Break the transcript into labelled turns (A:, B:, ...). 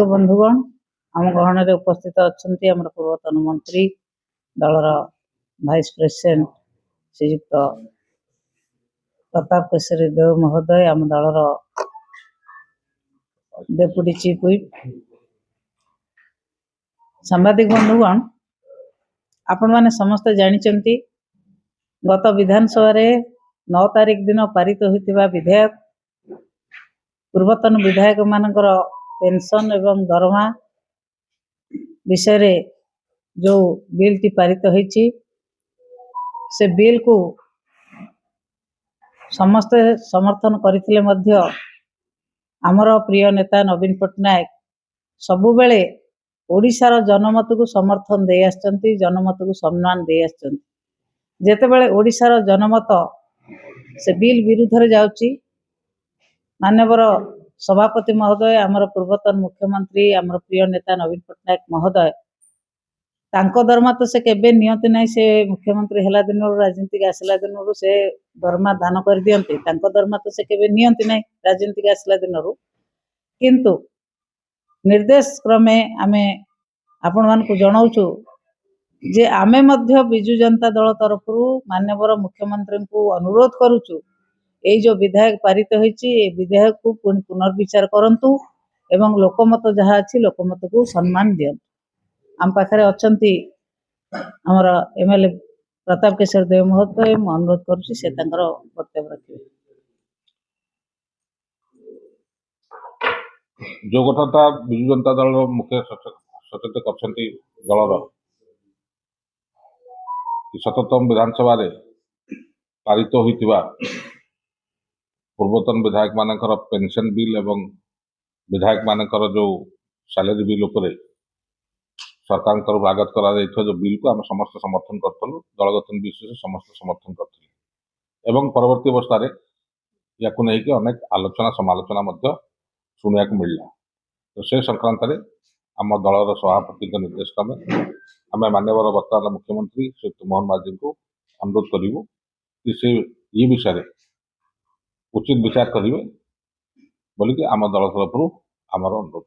A: बंधुगण आम गहन में उपस्थित अच्छा आम पूर्वतन मंत्री दलर भाइस प्रेसिडेंट श्रीयुक्त प्रताप केशरी देव महोदय आम दलर डेप्यूटी चीफ व्हिप सांबादिक बंधुगण आपण मैंने समस्ते जानी गत विधानसभा 9 तारिख दिन पारित होता विधेयक पूर्वतन विधायक मानकर पेंशन एवं दरमा विषय जो बिल टी पारित होईची से बिल को समस्ते समर्थन करथिले मध्य आमर प्रिय नेता नवीन पट्टनायक सबुबेले ओडिशार जनमत को समर्थन दे आछंती, जनमत को सम्मान दे आछंती। जेतेबेले ओडिशार जनमत से बिल विरुद्ध रे जाउची माननीय सभापति महोदय आमर पूर्वतन मुख्यमंत्री आमर प्रिय नेता नवीन पट्टनायक महोदय तांको दरमा तो से केबे नियंती नहीं। से मुख्यमंत्री हेला दिन राजनीति आसला दिन से दरमा दान कर दियंती, तांको दरमा तो से केबे नियंती नहीं राजनीति आसला दिन किंतु निर्देश क्रमे आमे आपण मान को जणाउछु जे आमे मध्य बिजु जनता दल तरफ माननीय मुख्यमंत्री को अनुरोध करूछु ये जो विधेयक पारित होईची ए विधेयक को पुनर्विचार करंतु एवं लोकमत जहाँ अच्छी लोकमत को सम्मान दियंतु। आम पाखरे अछंती हमर एमएलए प्रताप केशर देव महोदय मु अनुरोध करूची से तांकर वक्तव्य रखिबे।
B: जो कथा बिजु जनता दल मुख्य सचेतक करछंती दलर कि 77 विधानसभा रे पारित होइतिबा पूर्वतन विधायक मानकर पेंशन बिल एवं विधायक मानकर जो सैलरी बिल उपरे सरकार तरफ आगत करा जो बिल को आम समस्त समर्थन करूँ, दलगत विशेष समस्त समर्थन करूँ एवं परवर्ती अवस्था या अनेक आलोचना समालोचना शुणा मिलला। तो से संक्रांत आम दलर सभापति निर्देश क्रमे आम माननीय वर्तमान मुख्यमंत्री श्री मोहन माझी को अनुरोध करूँ कि से ये विषय उचित विचार करेंगे बोलिकी आम दल तरफ आमर अनुरोध।